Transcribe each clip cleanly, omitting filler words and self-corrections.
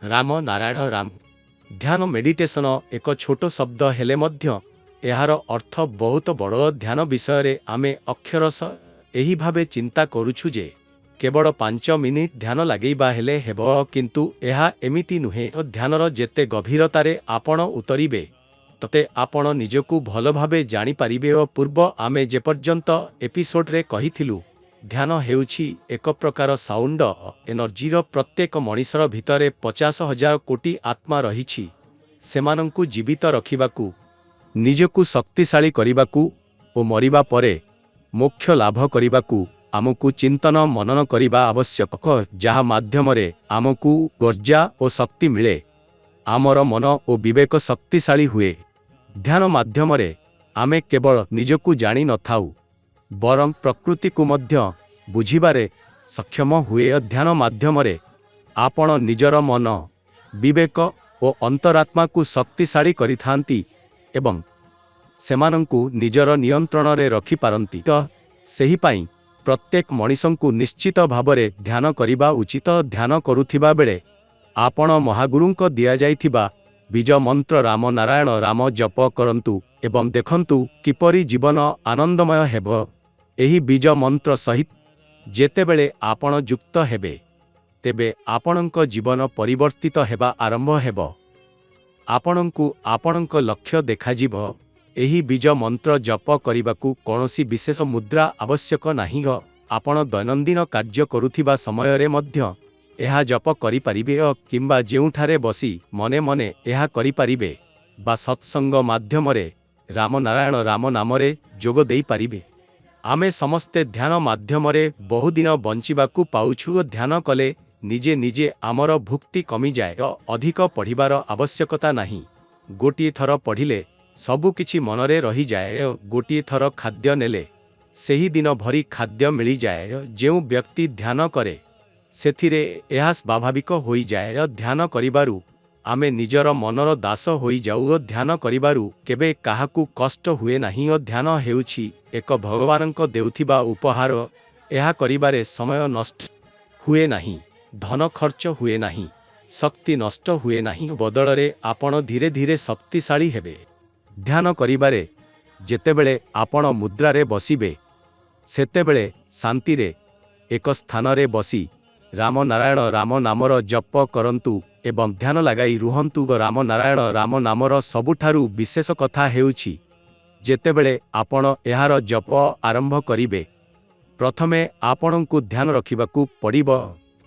राम नारायण राम ध्यान मेडिटेशन एक छोट शब्द हेले मध्य एहार अर्थ बहुत बड़ ध्यान विषय रे आमे अक्षरश एही भावे चिंता करूछु जे केवल 5 मिनिट ध्यान लगेबा हेले हेबो किंतु एहा एमिति नुहे। ध्यानर जेते गभीरतारे आपण उतरिबे तते आपण निजकु भल भावे जानि पारिबे। पूर्व आमे जे पर्यंत एपिसोड रे कहिथिलु ध्यान हेउछि एक प्रकार साउंड एनर्जीर प्रत्येक मनिषर भितरे 50,000 कोटी आत्मा रहिछि। सेमानंकु जीवित रखिबाकू निजकु शक्तिशाली करिबाकू ओ मरिबा परे मोक्ष लाभ करिबाकू आमकु चिंतन मनन करिबा आवश्यक, जहा माध्यमरे आमकु गर्जा ओ शक्ति मिले, आमर मन ओ विवेक शक्तिशाली हुए। ध्यान माध्यमरे आमे केवल निजकु जानि न थाउ बरं प्रकृति को मध्य बुझिबारे सक्षम हुए। ध्यान माध्यमरे आपण निजर मन विवेक ओ अंतरात्मा को शक्तिशाली करिथांती एवं सेमानंकु निजर नियंत्रण रे रखि पारंती। तो सेही पाई प्रत्येक मनिषंकु निश्चित भावरे ध्यान करिबा उचित। ध्यान करुथिबा बेले आपण महागुरुंक दिया जाइथिबा बीज मंत्र राम नारायण राम जप करंतु एवं देखंतु किपरि जीवन आनंदमय हेबो। एही बीज मंत्र सहित जेतेबेले आपण युक्त हेबे तेबे आपणक जीवन परिवर्तित हेबा आरंभ हेबो। आपणंकु आपणक लक्ष्य देखाजिबो। एही बीज मंत्र जप करिबाकू कोनोसी विशेष मुद्रा आवश्यक नाही। आपण दैनंदिन कार्य करुथिबा समय रे मध्य एहा जप करि परिबे किंबा जेउठारे बसी मने मने एहा करि परिबे बा सत्संग माध्यमरे राम नारायण राम नामरे जोग देई परिबे। आमे समस्ते ध्यान माध्यमरे बहुदिन बंचिबाकू पाउछु। ध्यान कले निजे निजे आमर भुक्ति कमी जाए। अधिक पढ़िबार आवश्यकता नाही। गोटिए थर पढ़िले सबु किछि मनरे रही जाए। गोटिए थर खाद्य नेले सेही दिन भरी खाद्य मिली जाए। जेउ व्यक्ति ध्यान करे सेथिरे एहा स्वाभाविक होई जाए। ध्यान करिबारु आमे निजर मनर दास होई जाऊ। ध्यान करिबारु केबे काहाकू कष्ट हुए नाही। ध्यान हेउछि एक भगवानंक देउथिबा उपहार। एहा करिबारे समय नष्ट हुए नाही, धन खर्च हुए नाही, शक्ति नष्ट हुए नाही। बदलरे आपण धीरे धीरे शक्तिशाली हेबे। ध्यान करिबारे जेतेबेले आपण मुद्रारे बसिबे सेतेबेले शांतिरे एक स्थानरे बसी राम नारायण राम नामर जप करंतु एवं ध्यान लगाई रुहंतु। राम नारायण राम नामर सबुठारु विशेष कथा हेउछि जेतेबेले आपण एहार जप आरंभ करिबे प्रथमे आपणंकु ध्यान रखिबाकू पड़िबो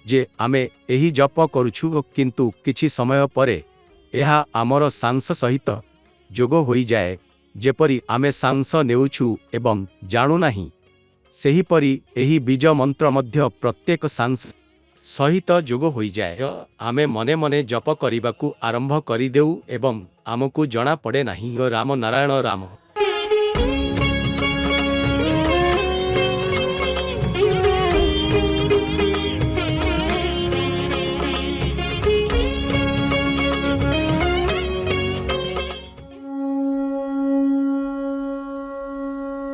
जे आमे एही जप करूछु किंतु किछि समय परे एहा आमर सांस सहित जोग होई जाए। जेपरि आमे सांस नेउछु एवं जाणु नाही सेहीपरि एही बीज मंत्र मध्य प्रत्येक सांस सहित जोग होई जाए। आमे मने मने जप करिबाकू आरंभ करि देउ एवं आमकू जणा पड़े नाही। राम नारायण राम।